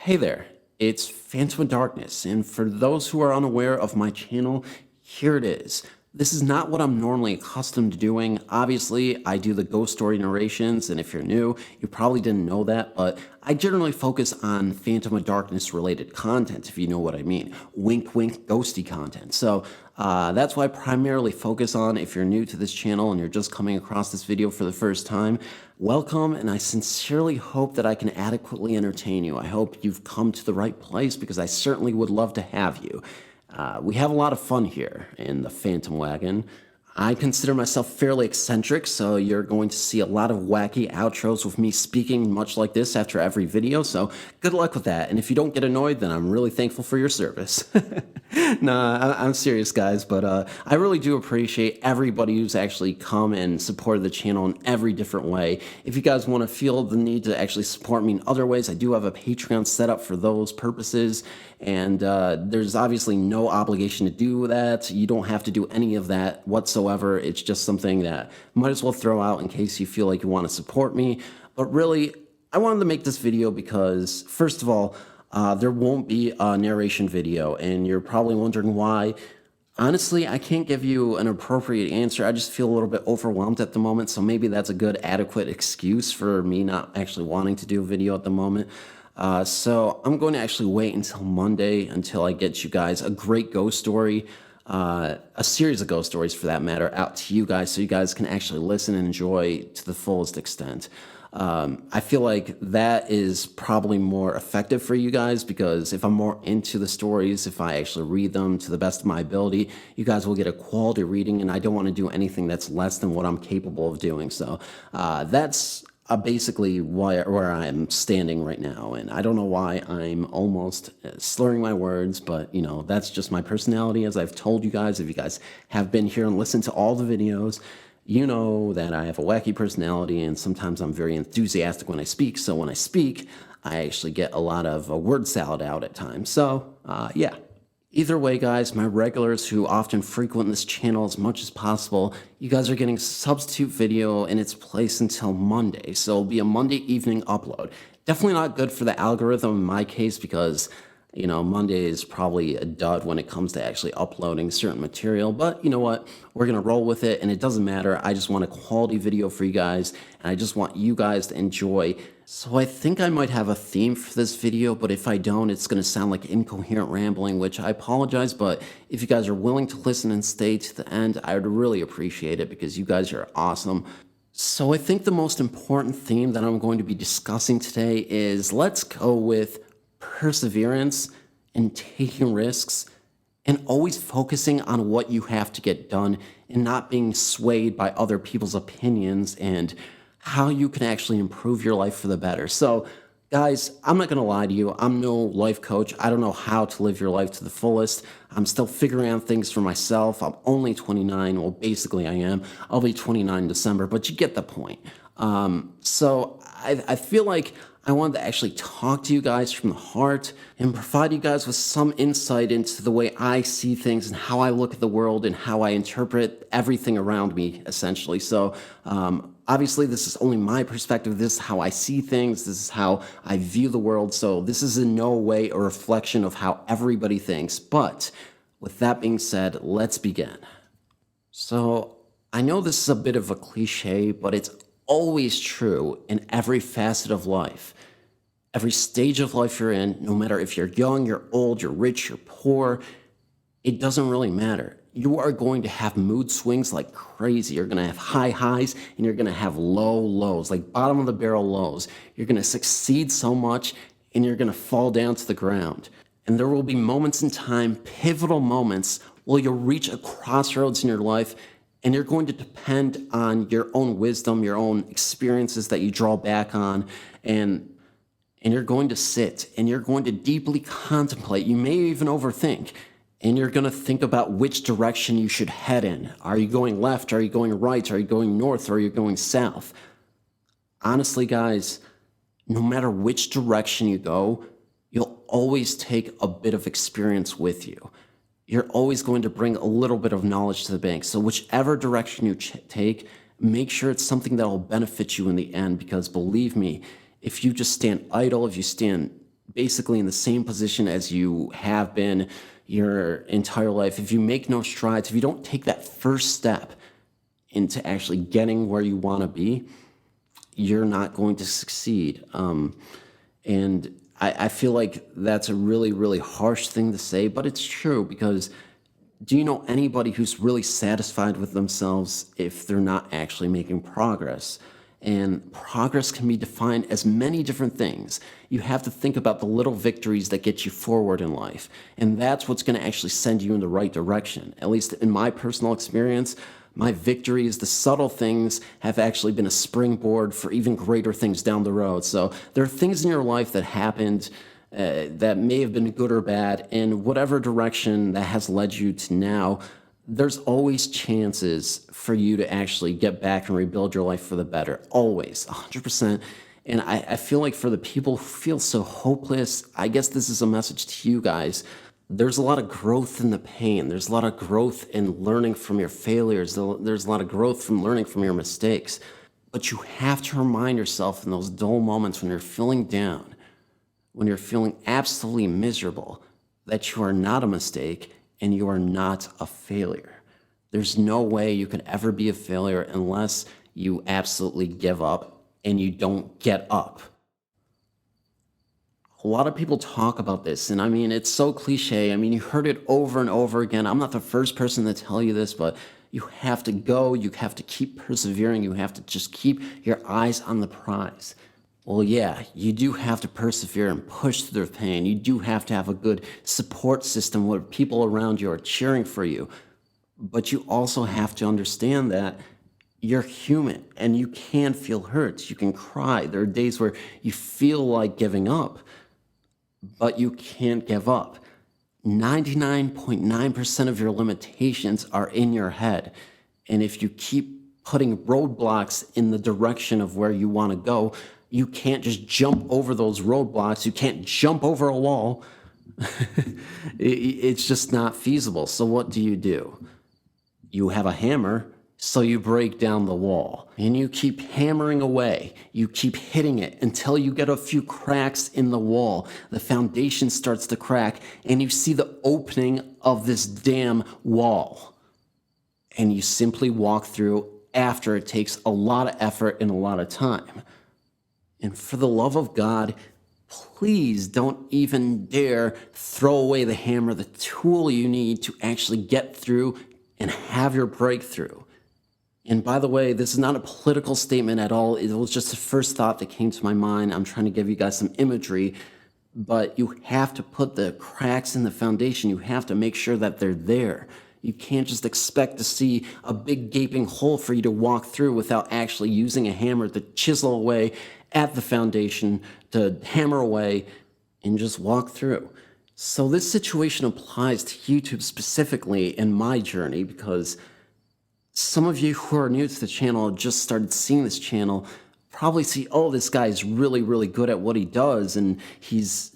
Hey there, it's Phantom of Darkness, and for those who are unaware of my channel, here it is. This is not what I'm normally accustomed to doing. Obviously, I do the ghost story narrations, and if you're new, you probably didn't know that, but I generally focus on Phantom of Darkness related content, if you know what I mean. Wink, wink, ghosty content. So that's what I primarily focus on. If you're new to this channel and you're just coming across this video for the first time, welcome, and I sincerely hope that I can adequately entertain you. I hope you've come to the right place because I certainly would love to have you. We have a lot of fun here in the Phantom Wagon. I consider myself fairly eccentric, so you're going to see a lot of wacky outros with me speaking much like this after every video, so good luck with that. And if you don't get annoyed, then I'm really thankful for your service. Nah, I'm serious, guys, but I really do appreciate everybody who's actually come and supported the channel in every different way. If you guys want to feel the need to actually support me in other ways, I do have a Patreon set up for those purposes, and there's obviously no obligation to do that. You don't have to do any of that whatsoever. It's just something that might as well throw out in case you feel like you want to support me. But really, I wanted to make this video because, first of all, there won't be a narration video, and you're probably wondering why. Honestly, I can't give you an appropriate answer. I just feel a little bit overwhelmed at the moment, so maybe that's a good, adequate excuse for me not actually wanting to do a video at the moment. So I'm going to actually wait until Monday until I get you guys a great ghost story, a series of ghost stories for that matter, out to you guys so you guys can actually listen and enjoy to the fullest extent. I feel like that is probably more effective for you guys because if I'm more into the stories, if I actually read them to the best of my ability, you guys will get a quality reading, and I don't want to do anything that's less than what I'm capable of doing. So that's basically where I'm standing right now, and I don't know why I'm almost slurring my words, but you know, that's just my personality. As I've told you guys, if you guys have been here and listened to all the videos, you know that I have a wacky personality, and sometimes I'm very enthusiastic when I speak. So when I speak, I actually get a lot of word salad out at times. So yeah. Either way, guys, my regulars who often frequent this channel as much as possible, you guys are getting a substitute video in its place until Monday. So it'll be a Monday evening upload. Definitely not good for the algorithm in my case because, you know, Monday is probably a dud when it comes to actually uploading certain material. But you know what? We're going to roll with it, and it doesn't matter. I just want a quality video for you guys, and I just want you guys to enjoy. So I think I might have a theme for this video, but if I don't, it's going to sound like incoherent rambling, which I apologize, but if you guys are willing to listen and stay to the end, I would really appreciate it because you guys are awesome. So I think the most important theme that I'm going to be discussing today is let's go with perseverance and taking risks and always focusing on what you have to get done and not being swayed by other people's opinions and how you can actually improve your life for the better. So guys, I'm not going to lie to you. I'm no life coach. I don't know how to live your life to the fullest. I'm still figuring out things for myself. I'm only 29. Well, basically I am. I'll be 29 in December, but you get the point. So I feel like I wanted to actually talk to you guys from the heart and provide you guys with some insight into the way I see things and how I look at the world and how I interpret everything around me, essentially. So obviously, this is only my perspective. This is how I see things. This is how I view the world. So this is in no way a reflection of how everybody thinks. But with that being said, let's begin. So I know this is a bit of a cliche, but it's always true in every facet of life. Every stage of life you're in, no matter if you're young, you're old, you're rich, you're poor, it doesn't really matter. You are going to have mood swings like crazy. You're going to have high highs and you're going to have low lows, like bottom of the barrel lows. You're going to succeed so much and you're going to fall down to the ground. And there will be moments in time, pivotal moments, where you'll reach a crossroads in your life and you're going to depend on your own wisdom, your own experiences that you draw back on, and you're going to sit and you're going to deeply contemplate. You may even overthink, and you're going to think about which direction you should head in. Are you going left? Are you going right? Are you going north? Or are you going south? Honestly, guys, no matter which direction you go, you'll always take a bit of experience with you. You're always going to bring a little bit of knowledge to the bank. So whichever direction you take, make sure it's something that will benefit you in the end, because believe me, if you just stand idle, if you stand basically in the same position as you have been your entire life, if you make no strides, if you don't take that first step into actually getting where you want to be, you're not going to succeed. And I feel like that's a really, really harsh thing to say, but it's true because do you know anybody who's really satisfied with themselves if they're not actually making progress? And progress can be defined as many different things. You have to think about the little victories that get you forward in life. And that's what's going to actually send you in the right direction. At least in my personal experience, my victories, the subtle things, have actually been a springboard for even greater things down the road. So there are things in your life that happened that may have been good or bad, and whatever direction that has led you to now, there's always chances for you to actually get back and rebuild your life for the better. Always, 100%. And I feel like for the people who feel so hopeless, I guess this is a message to you guys. There's a lot of growth in the pain. There's a lot of growth in learning from your failures. There's a lot of growth from learning from your mistakes. But you have to remind yourself in those dull moments when you're feeling down, when you're feeling absolutely miserable, that you are not a mistake and you are not a failure. There's no way you could ever be a failure unless you absolutely give up and you don't get up. A lot of people talk about this, and I mean, it's so cliche. I mean, you heard it over and over again. I'm not the first person to tell you this, but you have to go, you have to keep persevering, you have to just keep your eyes on the prize. Well, yeah, you do have to persevere and push through the pain. You do have to have a good support system where people around you are cheering for you. But you also have to understand that you're human and you can feel hurt. You can cry. There are days where you feel like giving up, but you can't give up. 99.9% of your limitations are in your head. And if you keep putting roadblocks in the direction of where you want to go, you can't just jump over those roadblocks. You can't jump over a wall. It's just not feasible. So what do? You have a hammer, so you break down the wall. And you keep hammering away. You keep hitting it until you get a few cracks in the wall. The foundation starts to crack, and you see the opening of this damn wall. And you simply walk through after it takes a lot of effort and a lot of time. And for the love of God, please don't even dare throw away the hammer, the tool you need to actually get through and have your breakthrough. And by the way, this is not a political statement at all. It was just the first thought that came to my mind. I'm trying to give you guys some imagery, but you have to put the cracks in the foundation. You have to make sure that they're there. You can't just expect to see a big gaping hole for you to walk through without actually using a hammer to chisel away at the foundation, to hammer away and just walk through. So this situation applies to YouTube specifically in my journey because some of you who are new to the channel, just started seeing this channel, probably see, oh, this guy's really, really good at what he does, and he's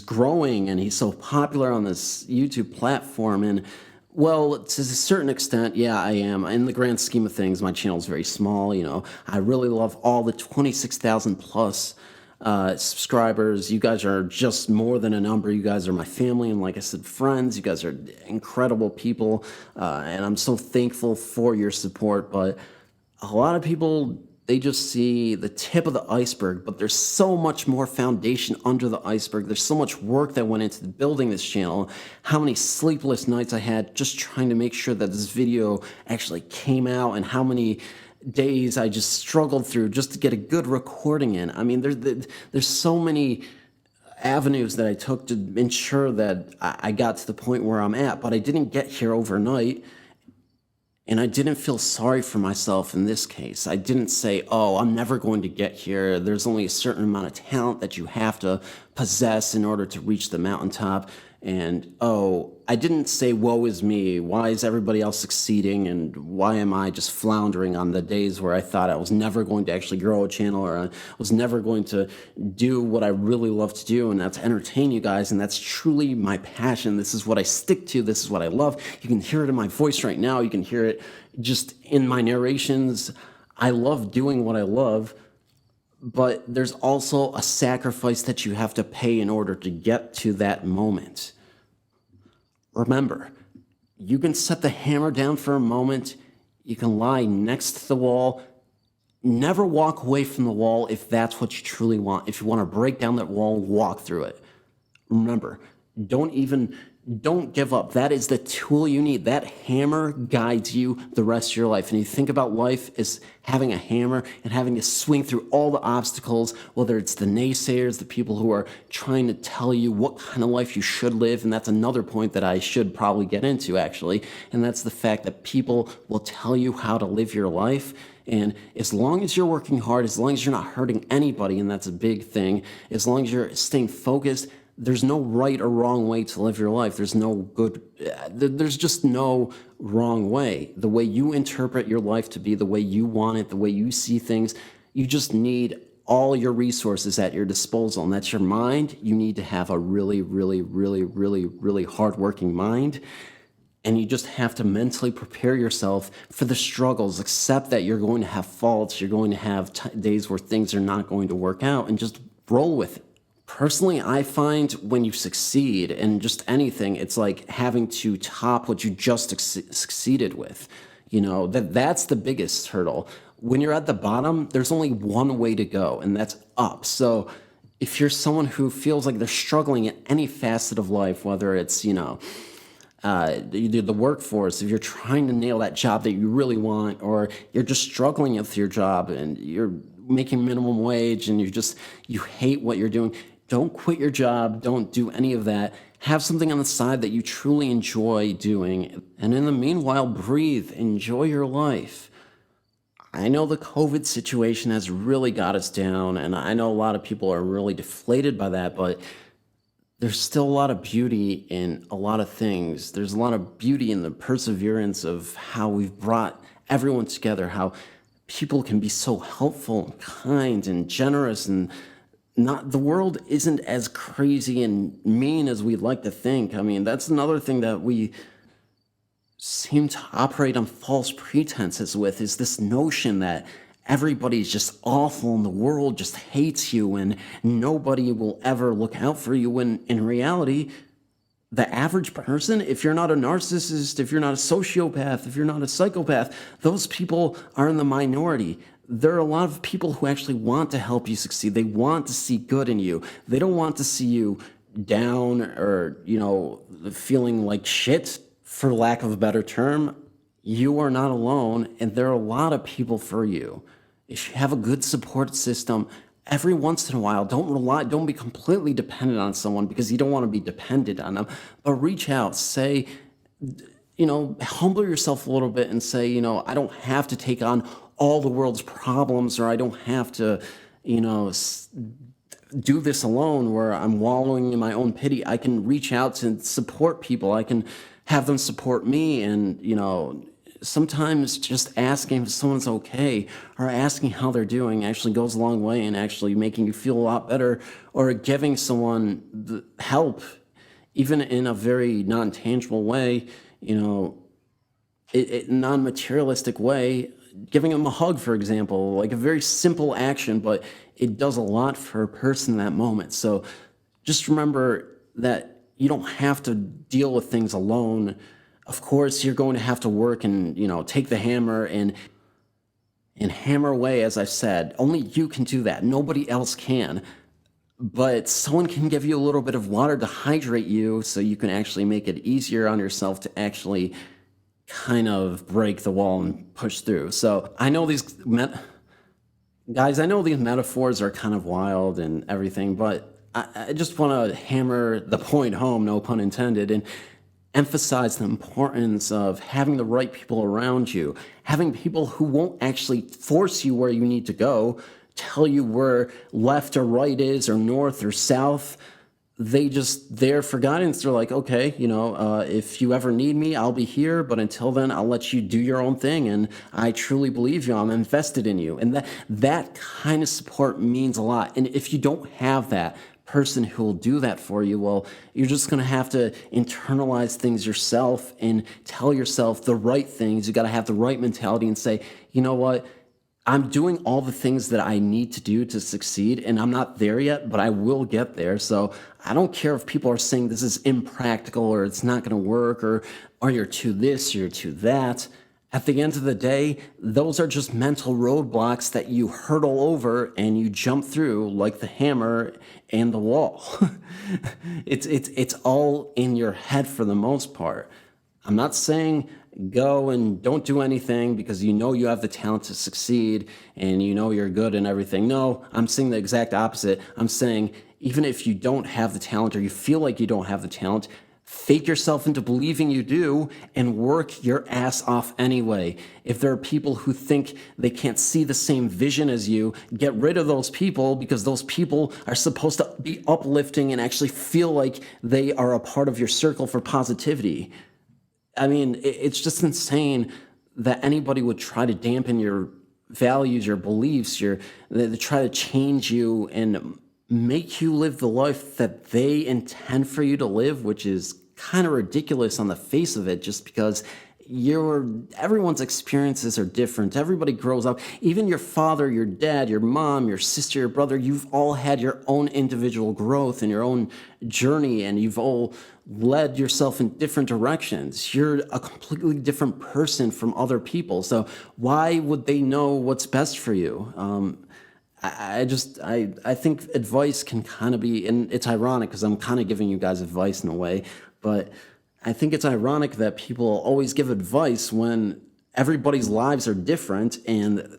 growing, and he's so popular on this YouTube platform, and well, to a certain extent, yeah, I am. In the grand scheme of things, my channel is very small. I really love all the 26,000 plus subscribers. You guys are just more than a number. You guys are my family, and like I said, friends. You guys are incredible people, and I'm so thankful for your support. But a lot of people, they just see the tip of the iceberg, but there's so much more foundation under the iceberg. There's so much work that went into building this channel. How many sleepless nights I had just trying to make sure that this video actually came out, and how many days I just struggled through just to get a good recording in. I mean, there's so many avenues that I took to ensure that I got to the point where I'm at, but I didn't get here overnight. And I didn't feel sorry for myself in this case. I didn't say, oh, I'm never going to get here. There's only a certain amount of talent that you have to possess in order to reach the mountaintop. And, oh, I didn't say, woe is me. Why is everybody else succeeding? And why am I just floundering on the days where I thought I was never going to actually grow a channel, or I was never going to do what I really love to do, and that's entertain you guys. And that's truly my passion. This is what I stick to. This is what I love. You can hear it in my voice right now. You can hear it just in my narrations. I love doing what I love. but there's also a sacrifice that you have to pay in order to get to that moment. Remember, you can set the hammer down for a moment, you can lie next to the wall. Never walk away from the wall if that's what you truly want. If you want to break down that wall, walk through it. Remember, don't give up. That is the tool you need. That hammer guides you the rest of your life. And you think about life as having a hammer and having to swing through all the obstacles, whether it's the naysayers, the people who are trying to tell you what kind of life you should live. And that's another point that I should probably get into, actually. And that's the fact that people will tell you how to live your life. And as long as you're working hard, as long as you're not hurting anybody, and that's a big thing, as long as you're staying focused, there's no right or wrong way to live your life. There's just no wrong way. The way you interpret your life to be, the way you want it, the way you see things, you just need all your resources at your disposal, and that's your mind. You need to have a really, really, really, really, really hardworking mind. And you just have to mentally prepare yourself for the struggles. Accept that you're going to have faults. You're going to have days where things are not going to work out, and just roll with it. Personally, I find when you succeed in just anything, it's like having to top what you just succeeded with. That's the biggest hurdle. When you're at the bottom, there's only one way to go, and that's up. So if you're someone who feels like they're struggling at any facet of life, whether it's, you do the workforce, if you're trying to nail that job that you really want, or you're just struggling with your job and you're making minimum wage and you hate what you're doing, don't quit your job. Don't do any of that. Have something on the side that you truly enjoy doing. And in the meanwhile, breathe, enjoy your life. I know the COVID situation has really got us down, and I know a lot of people are really deflated by that, but there's still a lot of beauty in a lot of things. There's a lot of beauty in the perseverance of how we've brought everyone together, how people can be so helpful and kind and generous, and the world isn't as crazy and mean as we'd like to think. I mean, that's another thing that we seem to operate on false pretenses with, is this notion that everybody's just awful and the world just hates you and nobody will ever look out for you, when in reality, the average person, if you're not a narcissist, if you're not a sociopath, if you're not a psychopath, those people are in the minority. There are a lot of people who actually want to help you succeed. They want to see good in you. They don't want to see you down or, feeling like shit, for lack of a better term. You are not alone, and there are a lot of people for you. If you have a good support system, every once in a while, don't be completely dependent on someone, because you don't want to be dependent on them, but reach out, say, humble yourself a little bit and say, I don't have to take on all the world's problems, or I don't have to, do this alone where I'm wallowing in my own pity. I can reach out to support people. I can have them support me. And, sometimes just asking if someone's okay, or asking how they're doing, actually goes a long way in actually making you feel a lot better, or giving someone the help, even in a very non-tangible way, non-materialistic way. Giving them a hug, for example, like a very simple action, but it does a lot for a person in that moment. So just remember that you don't have to deal with things alone. Of course, you're going to have to work and, take the hammer and hammer away, as I've said. Only you can do that. Nobody else can. But someone can give you a little bit of water to hydrate you, so you can actually make it easier on yourself to actually kind of break the wall and push through. So I know these metaphors are kind of wild and everything, but I just want to hammer the point home, no pun intended, and emphasize the importance of having the right people around you, having people who won't actually force you where you need to go, tell you where left or right is, or north or south. They just there for guidance. They're like, okay, if you ever need me, I'll be here. But until then, I'll let you do your own thing. And I truly believe you. I'm invested in you. And that kind of support means a lot. And if you don't have that person who will do that for you, well, you're just going to have to internalize things yourself and tell yourself the right things. You got to have the right mentality and say, you know what? I'm doing all the things that I need to do to succeed, and I'm not there yet, but I will get there. So I don't care if people are saying this is impractical or it's not going to work or you're too this, you're too that. At the end of the day, those are just mental roadblocks that you hurdle over and you jump through like the hammer and the wall. It's all in your head for the most part. I'm not saying go and don't do anything because you know you have the talent to succeed and you know you're good and everything. No, I'm saying the exact opposite. I'm saying even if you don't have the talent or you feel like you don't have the talent, fake yourself into believing you do and work your ass off anyway. If there are people who think they can't see the same vision as you, get rid of those people because those people are supposed to be uplifting and actually feel like they are a part of your circle for positivity. I mean, it's just insane that anybody would try to dampen your values, your beliefs, they try to change you and make you live the life that they intend for you to live, which is kind of ridiculous on the face of it, just because everyone's experiences are different. Everybody grows up. Even your father, your dad, your mom, your sister, your brother, you've all had your own individual growth and your own journey, and you've all led yourself in different directions. You're a completely different person from other people. So why would they know what's best for you? I think advice can kind of be, and it's ironic because I'm kind of giving you guys advice in a way, but I think it's ironic that people always give advice when everybody's lives are different and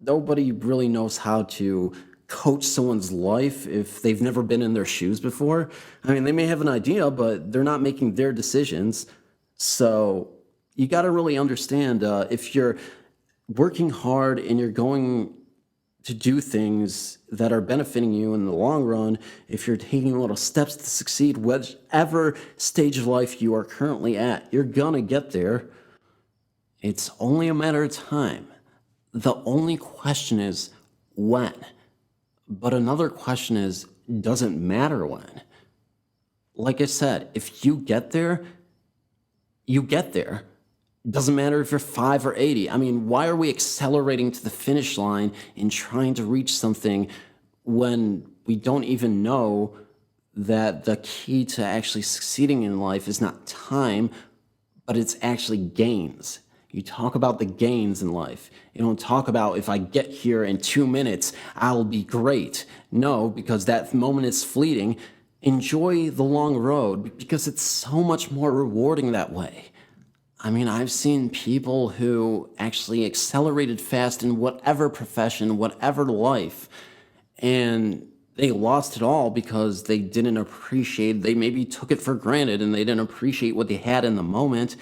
nobody really knows how to coach someone's life if they've never been in their shoes before. I mean, they may have an idea, but they're not making their decisions. So you got to really understand if you're working hard and you're going to do things that are benefiting you in the long run, if you're taking little steps to succeed, whatever stage of life you are currently at, you're gonna get there. It's only a matter of time. The only question is when. But another question is, does it matter when? Like I said, if you get there, you get there. Doesn't matter if you're 5 or 80. I mean, why are we accelerating to the finish line and trying to reach something when we don't even know that the key to actually succeeding in life is not time, but it's actually gains? You talk about the gains in life. You don't talk about if I get here in 2 minutes, I'll be great. No, because that moment is fleeting. Enjoy the long road because it's so much more rewarding that way. I mean, I've seen people who actually accelerated fast in whatever profession, whatever life, and they lost it all because they didn't appreciate, they maybe took it for granted and they didn't appreciate what they had in the moment,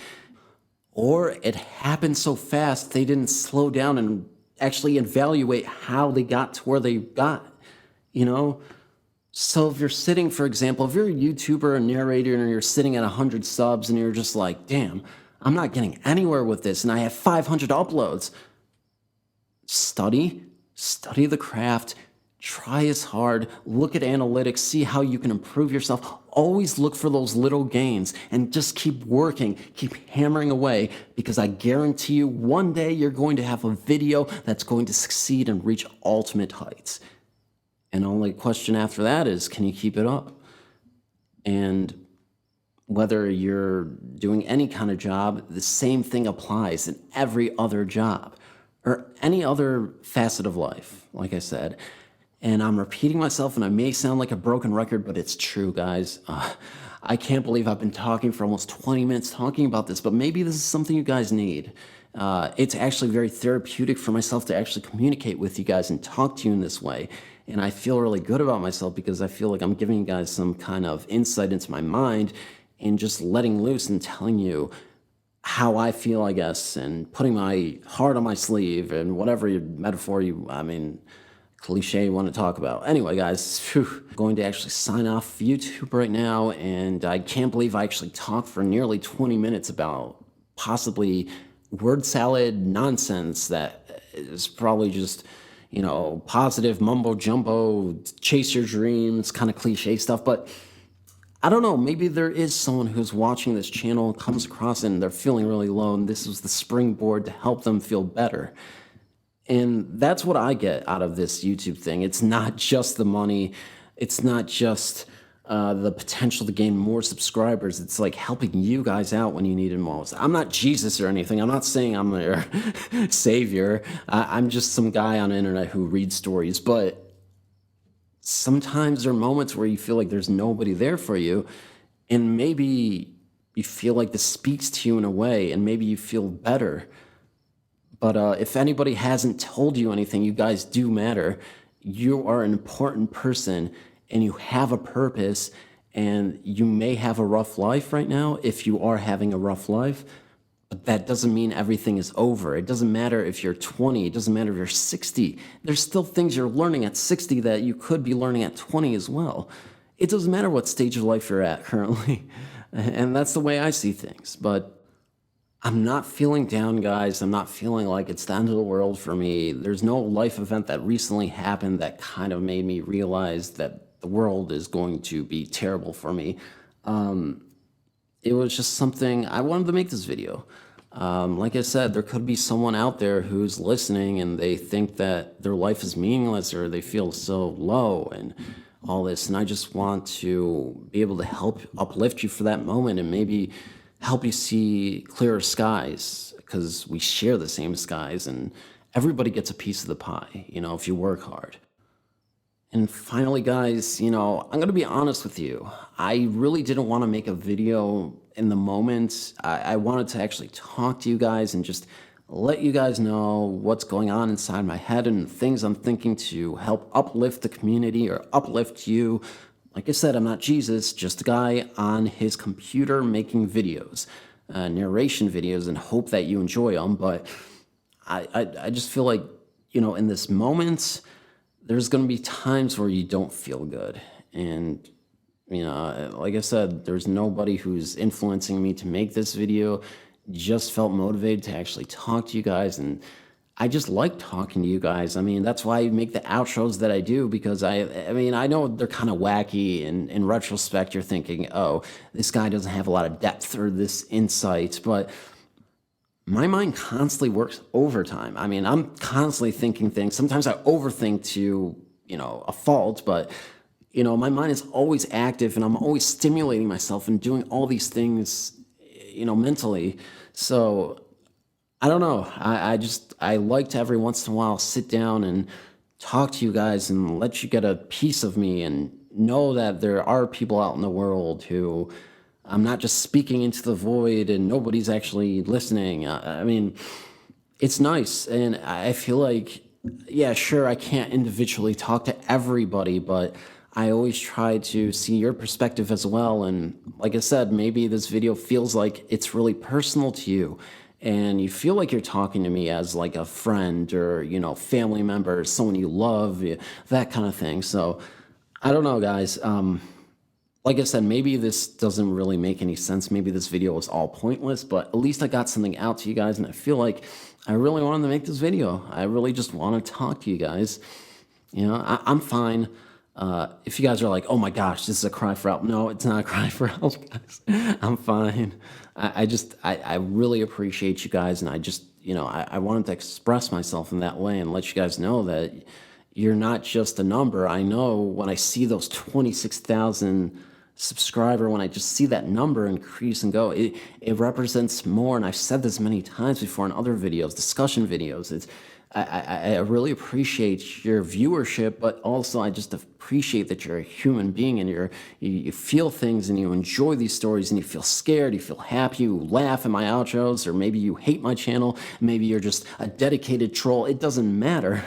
or it happened so fast they didn't slow down and actually evaluate how they got to where they got, you know? So if you're sitting, for example, if you're a YouTuber, a narrator, and you're sitting at 100 subs and you're just like, damn, I'm not getting anywhere with this, and I have 500 uploads. Study the craft, try as hard, look at analytics, see how you can improve yourself. Always look for those little gains and just keep working, keep hammering away, because I guarantee you one day you're going to have a video that's going to succeed and reach ultimate heights. And the only question after that is, can you keep it up? And whether you're doing any kind of job, the same thing applies in every other job or any other facet of life, like I said. And I'm repeating myself, and I may sound like a broken record, but it's true, guys. I can't believe I've been talking for almost 20 minutes talking about this, but maybe this is something you guys need. It's actually very therapeutic for myself to actually communicate with you guys and talk to you in this way. And I feel really good about myself because I feel like I'm giving you guys some kind of insight into my mind and just letting loose and telling you how I feel, I guess, and putting my heart on my sleeve and whatever metaphor cliche you want to talk about. Anyway, guys, I'm going to actually sign off YouTube right now, and I can't believe I actually talked for nearly 20 minutes about possibly word salad nonsense that is probably just, positive mumbo jumbo, chase your dreams, kind of cliche stuff, but I don't know, maybe there is someone who's watching this channel, comes across it, and they're feeling really low, and this was the springboard to help them feel better. And that's what I get out of this YouTube thing. It's not just the money. It's not just the potential to gain more subscribers. It's like helping you guys out when you need it most. I'm not Jesus or anything. I'm not saying I'm your savior. I'm just some guy on the internet who reads stories. But sometimes there are moments where you feel like there's nobody there for you. And maybe you feel like this speaks to you in a way, and maybe you feel better. But if anybody hasn't told you anything, you guys do matter. You are an important person, and you have a purpose, and you may have a rough life right now if you are having a rough life, but that doesn't mean everything is over. It doesn't matter if you're 20. It doesn't matter if you're 60. There's still things you're learning at 60 that you could be learning at 20 as well. It doesn't matter what stage of life you're at currently. And that's the way I see things. But I'm not feeling down, guys. I'm not feeling like it's the end of the world for me. There's no life event that recently happened that kind of made me realize that the world is going to be terrible for me. It was just something I wanted to make this video. Like I said, there could be someone out there who's listening and they think that their life is meaningless or they feel so low and all this. And I just want to be able to help uplift you for that moment and maybe help you see clearer skies, because we share the same skies and everybody gets a piece of the pie, if you work hard. And finally, guys, I'm going to be honest with you. I really didn't want to make a video in the moment. I wanted to actually talk to you guys and just let you guys know what's going on inside my head and things I'm thinking to help uplift the community or uplift you. Like I said, I'm not Jesus, just a guy on his computer making videos, narration videos, and hope that you enjoy them. But I just feel like, in this moment, there's going to be times where you don't feel good. And, like I said, there's nobody who's influencing me to make this video. Just felt motivated to actually talk to you guys, and I just like talking to you guys. That's why I make the outros that I do, because I know they're kind of wacky, and in retrospect, you're thinking, oh, this guy doesn't have a lot of depth or this insight, but my mind constantly works overtime. I'm constantly thinking things. Sometimes I overthink to, a fault, but, my mind is always active, and I'm always stimulating myself and doing all these things, mentally. So I don't know. I like to every once in a while sit down and talk to you guys and let you get a piece of me and know that there are people out in the world who I'm not just speaking into the void and nobody's actually listening. It's nice. And I feel like, yeah, sure, I can't individually talk to everybody, but I always try to see your perspective as well. And like I said, maybe this video feels like it's really personal to you, and you feel like you're talking to me as like a friend or, family member, someone you love, that kind of thing. So I don't know, guys. Like I said, maybe this doesn't really make any sense. Maybe this video was all pointless, but at least I got something out to you guys, and I feel like I really wanted to make this video. I really just want to talk to you guys. I'm fine. If you guys are like, oh my gosh, this is a cry for help. No, it's not a cry for help, guys. I'm fine. I really appreciate you guys, and I wanted to express myself in that way and let you guys know that you're not just a number. I know when I see those 26,000 subscriber, when I just see that number increase and go, it represents more. And I've said this many times before in other videos, discussion videos. I really appreciate your viewership, but also I just appreciate that you're a human being and you feel things and you enjoy these stories and you feel scared, you feel happy, you laugh at my outros, or maybe you hate my channel, maybe you're just a dedicated troll. It doesn't matter.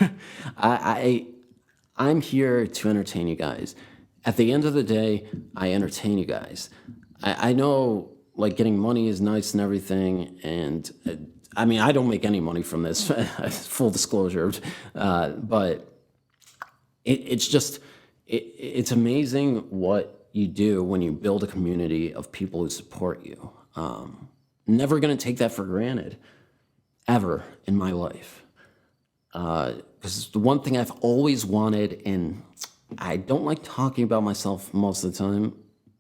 I'm here to entertain you guys. At the end of the day, I entertain you guys. I know like getting money is nice and everything, and I don't make any money from this, full disclosure, but it's amazing what you do when you build a community of people who support you. Never going to take that for granted, ever in my life. Because the one thing I've always wanted, and I don't like talking about myself most of the time,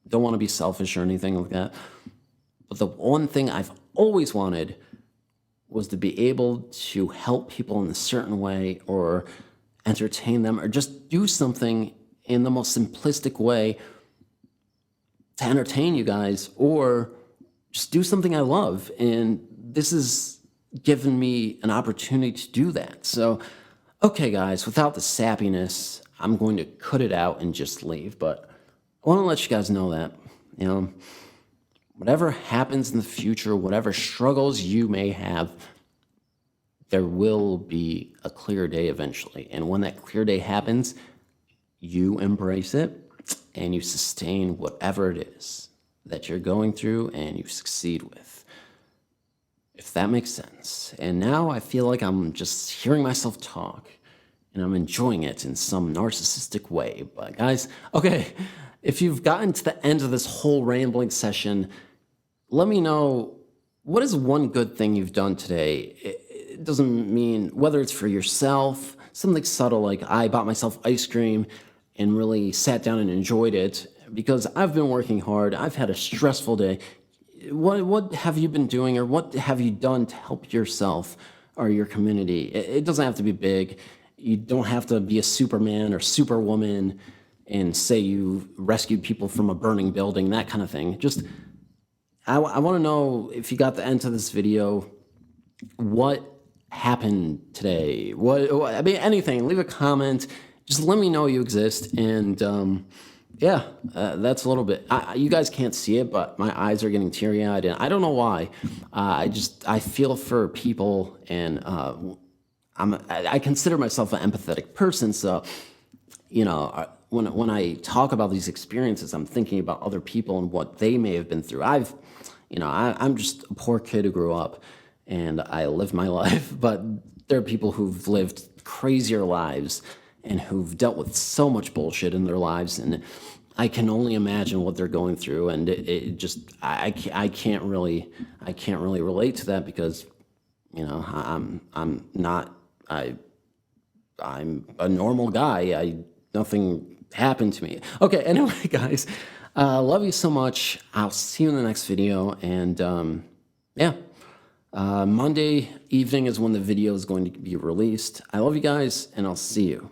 don't want to be selfish or anything like that, but the one thing I've always wanted was to be able to help people in a certain way or entertain them or just do something in the most simplistic way to entertain you guys or just do something I love. And this has given me an opportunity to do that. So, okay, guys, without the sappiness, I'm going to cut it out and just leave. But I want to let you guys know that, you know, whatever happens in the future, whatever struggles you may have, there will be a clear day eventually. And when that clear day happens, you embrace it and you sustain whatever it is that you're going through and you succeed with. If that makes sense. And now I feel like I'm just hearing myself talk and I'm enjoying it in some narcissistic way. But guys, okay, if you've gotten to the end of this whole rambling session, let me know, what is one good thing you've done today? It doesn't mean whether it's for yourself, something subtle like I bought myself ice cream and really sat down and enjoyed it because I've been working hard. I've had a stressful day. What have you been doing or what have you done to help yourself or your community? It doesn't have to be big. You don't have to be a Superman or Superwoman and say you rescued people from a burning building, that kind of thing. Just, I want to know, if you got the end to this video, what happened today? I mean, anything. Leave a comment. Just let me know you exist. And yeah, that's a little bit. You guys can't see it, but my eyes are getting teary-eyed, and I don't know why. I feel for people, and I consider myself an empathetic person. So, you know, when I talk about these experiences, I'm thinking about other people and what they may have been through. I'm just a poor kid who grew up, and I lived my life. But there are people who've lived crazier lives and who've dealt with so much bullshit in their lives, and I can only imagine what they're going through. And I can't really relate to that because, you know, I'm a normal guy. Nothing happened to me. Okay, anyway, guys, love you so much. I'll see you in the next video, and yeah. Monday evening is when the video is going to be released. I love you guys, and I'll see you.